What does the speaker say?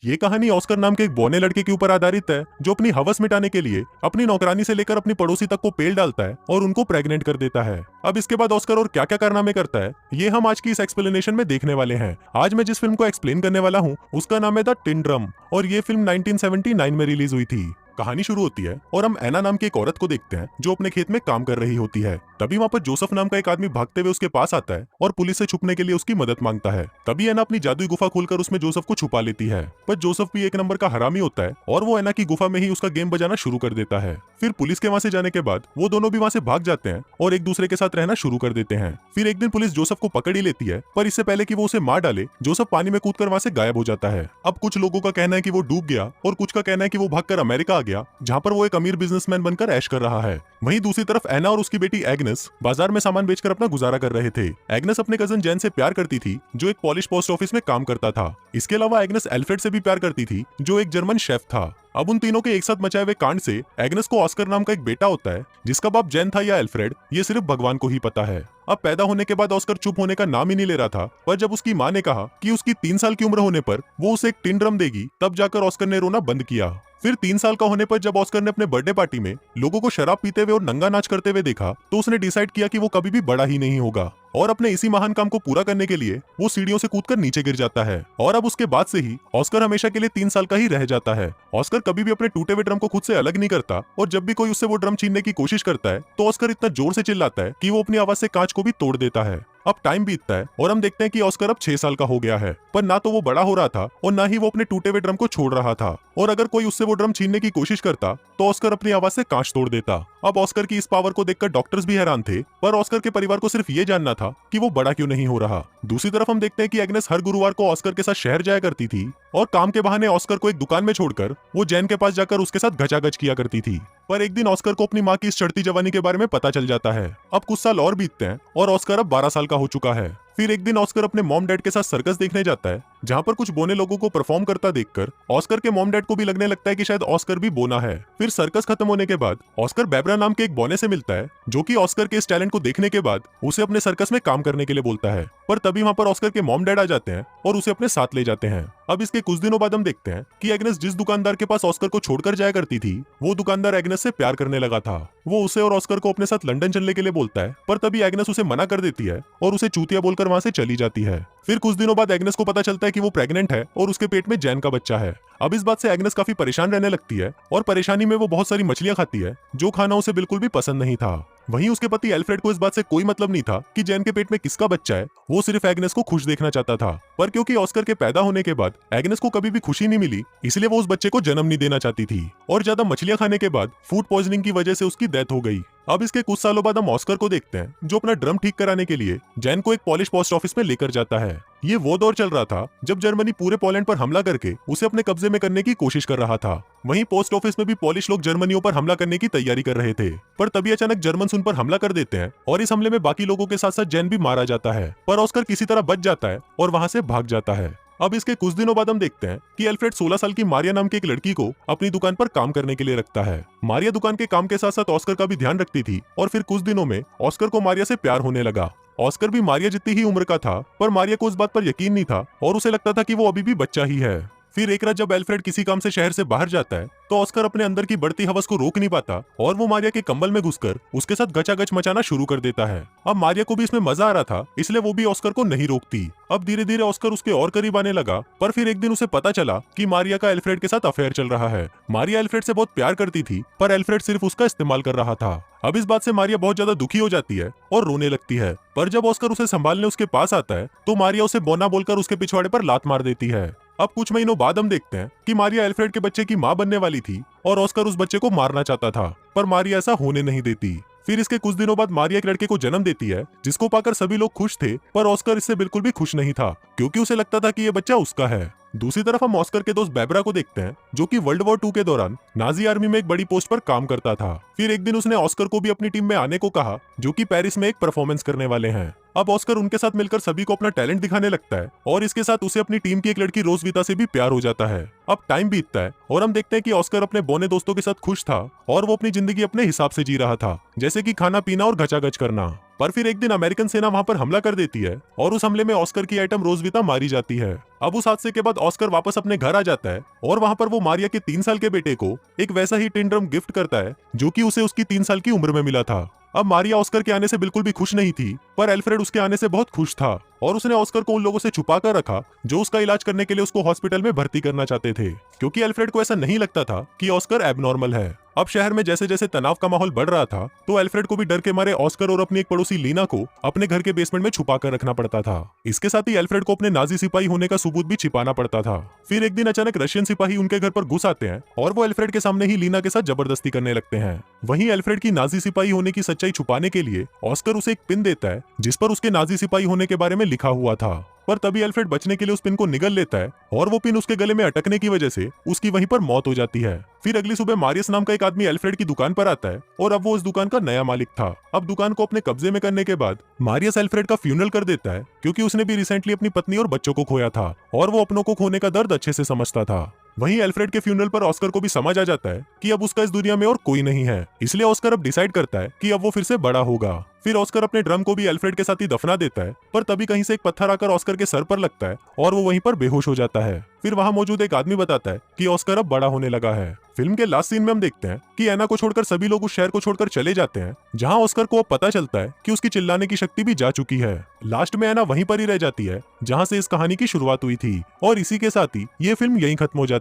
ये कहानी ऑस्कर नाम के एक बौने लड़के के ऊपर आधारित है जो अपनी हवस मिटाने के लिए अपनी नौकरानी से लेकर अपनी पड़ोसी तक को पेल डालता है और उनको प्रेग्नेंट कर देता है। अब इसके बाद ऑस्कर और क्या क्या कारनामे करता है ये हम आज की इस एक्सप्लेनेशन में देखने वाले हैं। आज मैं जिस फिल्म को एक्सप्लेन करने वाला हूँ उसका नाम है द टिन ड्रम और ये फिल्म 1979 में रिलीज हुई थी। कहानी शुरू होती है और हम एना नाम की एक औरत को देखते हैं जो अपने खेत में काम कर रही होती है। तभी वहाँ पर जोसेफ नाम का एक आदमी भागते हुए उसके पास आता है और पुलिस से छुपने के लिए उसकी मदद मांगता है। तभी एना अपनी जादुई गुफा खोलकर उसमें जोसेफ को छुपा लेती है, पर जोसेफ भी एक नंबर का हरामी होता है और वो एना की गुफा में ही उसका गेम बजाना शुरू कर देता है। फिर पुलिस के वहाँ से जाने के बाद वो दोनों भी वहाँ से भाग जाते हैं और एक दूसरे के साथ रहना शुरू कर देते हैं। फिर एक दिन पुलिस जोसेफ को पकड़ ही लेती है, पर इससे पहले कि वो उसे मार डाले जोसेफ पानी में कूदकर वहाँ से गायब हो जाता है। अब कुछ लोगों का कहना है कि वो डूब गया और कुछ का कहना है कि वो भागकर अमेरिका आ गया जहाँ पर वो एक अमीर बिजनेसमैन बनकर ऐश कर रहा है। वहीं दूसरी तरफ एना और उसकी बेटी एग्नेस बाजार में सामान बेचकर अपना गुजारा कर रहे थे। एग्नेस अपने कजन जैन से प्यार करती थी जो एक पॉलिश पोस्ट ऑफिस में काम करता था। इसके अलावा एग्नेस एल्फ्रेड से भी प्यार करती थी जो एक जर्मन शेफ था। अब उन तीनों के एक साथ मचाए हुए कांड से एग्नेस को ऑस्कर नाम का एक बेटा होता है जिसका बाप जैन था या एल्फ्रेड ये सिर्फ भगवान को ही पता है। अब पैदा होने के बाद ऑस्कर चुप होने का नाम ही नहीं ले रहा था, पर जब उसकी माँ ने कहा कि उसकी 3 साल की उम्र होने पर वो उसे एक टिन ड्रम देगी तब जाकर ऑस्कर ने रोना बंद किया। फिर 3 साल का होने पर जब ऑस्कर ने अपने बर्थडे पार्टी में लोगों को शराब पीते हुए और नंगा नाच करते हुए देखा तो उसने डिसाइड किया कि वो कभी भी बड़ा ही नहीं होगा और अपने इसी महान काम को पूरा करने के लिए वो सीढ़ियों से कूदकर नीचे गिर जाता है और अब उसके बाद से ही ऑस्कर हमेशा के लिए 3 साल का ही रह जाता है। ऑस्कर कभी भी अपने टूटे हुए ड्रम को खुद से अलग नहीं करता और जब भी कोई उससे वो ड्रम छीनने की कोशिश करता है तो ऑस्कर इतना जोर से चिल्लाता है कि वो अपनी आवाज से कांच को भी तोड़ देता है। अब टाइम बीतता है और हम देखते हैं कि ऑस्कर अब 6 साल का हो गया है, पर ना तो वो बड़ा हो रहा था और ना ही वो अपने टूटे हुए ड्रम को छोड़ रहा था और अगर कोई उससे वो ड्रम छीनने की कोशिश करता तो ऑस्कर अपनी आवाज से कांच तोड़ देता। अब ऑस्कर की इस पावर को देखकर डॉक्टर्स भी हैरान थे, पर ऑस्कर के परिवार को सिर्फ ये जानना था कि वो बड़ा क्यों नहीं हो रहा। दूसरी तरफ हम देखते हैं कि एग्नेस हर गुरुवार को ऑस्कर के साथ शहर जाया करती थी और काम के बहाने ऑस्कर को एक दुकान में छोड़कर वो जैन के पास जाकर उसके साथ घचाघच किया करती थी। पर एक दिन ऑस्कर को अपनी माँ की इस चढ़ती जवानी के बारे में पता चल जाता है। अब कुछ साल और बीतते हैं और ऑस्कर अब 12 साल का हो चुका है। फिर एक दिन ऑस्कर अपने मॉम डैड के साथ सर्कस देखने जाता है जहाँ पर कुछ बोने लोगों को परफॉर्म करता देखकर ऑस्कर के मॉम डैड को भी लगने लगता है कि शायद ऑस्कर भी बोना है। फिर सर्कस खत्म होने के बाद ऑस्कर बेब्रा नाम के एक बोने से मिलता है जो कि ऑस्कर के इस टैलेंट को देखने के बाद उसे अपने सर्कस में काम करने के लिए बोलता है, पर तभी वहाँ पर ऑस्कर के मॉम डैड आ जाते हैं और उसे अपने साथ ले जाते हैं। अब इसके कुछ दिनों बाद हम देखते हैं कि एग्नेस जिस दुकानदार के पास ऑस्कर को छोड़कर जाया करती थी वो दुकानदार एग्नेस से प्यार करने लगा था। वो उसे और ऑस्कर को अपने साथ लंदन चलने के लिए बोलता है, पर तभी एग्नेस उसे मना कर देती है और उसे चूतिया बोलकर वहाँ से चली जाती है। फिर कुछ दिनों बाद एग्नेस को पता चलता है कि वो प्रेग्नेंट है और उसके पेट में जैन का बच्चा है। अब इस बात से एग्नेस काफी परेशान रहने लगती है और परेशानी में वो बहुत सारी मछलियां खाती है जो खाना उसे बिल्कुल भी पसंद नहीं था। वहीं उसके पति एल्फ्रेड को इस बात से कोई मतलब नहीं था कि जैन के पेट में किसका बच्चा है, वो सिर्फ एग्नेस को खुश देखना चाहता था। पर क्योंकि ऑस्कर के पैदा होने के बाद एग्नेस को कभी भी खुशी नहीं मिली इसलिए वो उस बच्चे को जन्म नहीं देना चाहती थी और ज्यादा मछलियां खाने के बाद फूड पॉइजनिंग की वजह से उसकी डेथ हो गई। अब इसके कुछ सालों बाद हम ऑस्कर को देखते हैं जो अपना ड्रम ठीक कराने के लिए जैन को एक पॉलिश पोस्ट ऑफिस में लेकर जाता है। ये वो दौर चल रहा था जब जर्मनी पूरे पोलैंड पर हमला करके उसे अपने कब्जे में करने की कोशिश कर रहा था। वहीं पोस्ट ऑफिस में भी पॉलिश लोग जर्मनियों पर हमला करने की तैयारी कर रहे थे, पर तभी अचानक जर्मन उन पर हमला कर देते हैं और इस हमले में बाकी लोगों के साथ साथ जैन भी मारा जाता है, पर ऑस्कर किसी तरह बच जाता है और वहां से भाग जाता है। अब इसके कुछ दिनों बाद हम देखते हैं कि एल्फ्रेड 16 साल की मारिया नाम की एक लड़की को अपनी दुकान पर काम करने के लिए रखता है। मारिया दुकान के काम के साथ साथ ऑस्कर का भी ध्यान रखती थी और फिर कुछ दिनों में ऑस्कर को मारिया से प्यार होने लगा। ऑस्कर भी मारिया जितनी ही उम्र का था, पर मारिया को इस बात पर यकीन नहीं था और उसे लगता था कि वो अभी भी बच्चा ही है। फिर एक रात जब एल्फ्रेड किसी काम से शहर से बाहर जाता है तो ऑस्कर अपने अंदर की बढ़ती हवस को रोक नहीं पाता और वो मारिया के कंबल में घुसकर उसके साथ गचागच मचाना शुरू कर देता है। अब मारिया को भी इसमें मजा आ रहा था इसलिए वो भी ऑस्कर को नहीं रोकती। अब धीरे धीरे ऑस्कर उसके और करीब आने लगा, पर फिर एक दिन उसे पता चला कि मारिया का एल्फ्रेड के साथ अफेयर चल रहा है। मारिया एल्फ्रेड से बहुत प्यार करती थी, पर एल्फ्रेड सिर्फ उसका इस्तेमाल कर रहा था। अब इस बात से मारिया बहुत ज्यादा दुखी हो जाती है और रोने लगती है, पर जब ऑस्कर उसे संभालने उसके पास आता है तो मारिया उसे बोना बोलकर उसके पिछवाड़े पर लात मार देती है। अब कुछ महीनों बाद हम देखते हैं कि मारिया एल्फ्रेड के बच्चे की मां बनने वाली थी और ऑस्कर उस बच्चे को मारना चाहता था, पर मारिया ऐसा होने नहीं देती। फिर इसके कुछ दिनों बाद मारिया एक लड़के को जन्म देती है जिसको पाकर सभी लोग खुश थे, पर ऑस्कर इससे बिल्कुल भी खुश नहीं था क्योंकि उसे लगता था कि ये बच्चा उसका है। दूसरी तरफ हम ऑस्कर के दोस्त बेब्रा को देखते हैं जो कि वर्ल्ड वॉर 2 के दौरान नाजी आर्मी में एक बड़ी पोस्ट पर काम करता था। फिर एक दिन उसने ऑस्कर को भी अपनी टीम में आने को कहा जो कि पेरिस में एक परफॉर्मेंस करने वाले हैं। अब ऑस्कर उनके साथ मिलकर सभी को अपना टैलेंट दिखाने लगता है और इसके साथ उसे अपनी टीम की एक लड़की रोजविता से भी प्यार हो जाता है। अब टाइम बीतता है और हम देखते हैं कि ऑस्कर अपने बौने दोस्तों के साथ खुश था और वो अपनी जिंदगी अपने हिसाब से जी रहा था, जैसे कि खाना पीना और घचाघच करना। पर फिर एक दिन अमेरिकन सेना वहां पर हमला कर देती है और उस हमले में ऑस्कर की आइटम रोजविता मारी जाती है। अब उस हादसे के बाद ऑस्कर वापस अपने घर आ जाता है और वहां पर वो मारिया के 3 साल के बेटे को एक वैसा ही टिन ड्रम गिफ्ट करता है जो कि उसे उसकी 3 साल की उम्र में मिला था। अब मारिया ऑस्कर के आने से बिल्कुल भी खुश नहीं थी, पर एल्फ्रेड उसके आने से बहुत खुश था और उसने ऑस्कर को उन लोगों से छुपा कर रखा जो उसका इलाज करने के लिए उसको हॉस्पिटल में भर्ती करना चाहते थे, क्योंकि एल्फ्रेड को ऐसा नहीं लगता था कि ऑस्कर एबनॉर्मल है। अब शहर में जैसे जैसे तनाव का माहौल बढ़ रहा था तो एल्फ्रेड को भी डर के मारे ऑस्कर और अपनी एक पड़ोसी लीना को अपने घर के बेसमेंट में छुपा कर रखना पड़ता था। इसके साथ ही एल्फ्रेड को अपने नाजी सिपाही होने का सबूत भी छिपाना पड़ता था। फिर एक दिन अचानक रशियन सिपाही उनके घर पर घुस आते हैं और वो एल्फ्रेड के सामने ही लीना के साथ जबरदस्ती करने लगते हैं। वहीं एल्फ्रेड की नाजी सिपाही होने की सच्चाई छुपाने के लिए ऑस्कर उसे एक पिन देता है जिस पर उसके नाजी सिपाही होने के बारे में लिखा हुआ था, पर तभी एल्फ्रेड बचने के लिए उस पिन को निगल लेता है और वो पिन उसके गले में अटकने की वजह से उसकी वहीं पर मौत हो जाती है। फिर अगली सुबह मारियस नाम का एक आदमी एल्फ्रेड की दुकान पर आता है और अब वो उस दुकान का नया मालिक था। अब दुकान को अपने कब्जे में करने के बाद मारियस एल्फ्रेड का फ्यूनरल कर देता है, क्योंकि उसने भी रिसेंटली अपनी पत्नी और बच्चों को खोया था और वो अपनों को खोने का दर्द अच्छे से समझता था। वहीं एल्फ्रेड के फ्यूनरल पर ऑस्कर को भी समझ आ जाता है कि अब उसका इस दुनिया में और कोई नहीं है, इसलिए ऑस्कर अब डिसाइड करता है कि अब वो फिर से बड़ा होगा। फिर ऑस्कर अपने ड्रम को भी एल्फ्रेड के साथ ही दफना देता है, पर तभी कहीं से एक पत्थर आकर ऑस्कर के सर पर लगता है और वो वहीं पर बेहोश हो जाता है। फिर वहां मौजूद एक आदमी बताता है कि ऑस्कर अब बड़ा होने लगा है। फिल्म के लास्ट सीन में हम देखते हैं कि एना को छोड़कर सभी लोग उस शहर को छोड़कर चले जाते हैं, जहां ऑस्कर को अब पता चलता है कि उसकी चिल्लाने की शक्ति भी जा चुकी है। लास्ट में एना वहीं पर ही रह जाती है जहां से इस कहानी की शुरुआत हुई थी और इसी के साथ ही ये फिल्म यहीं खत्म हो जाती है।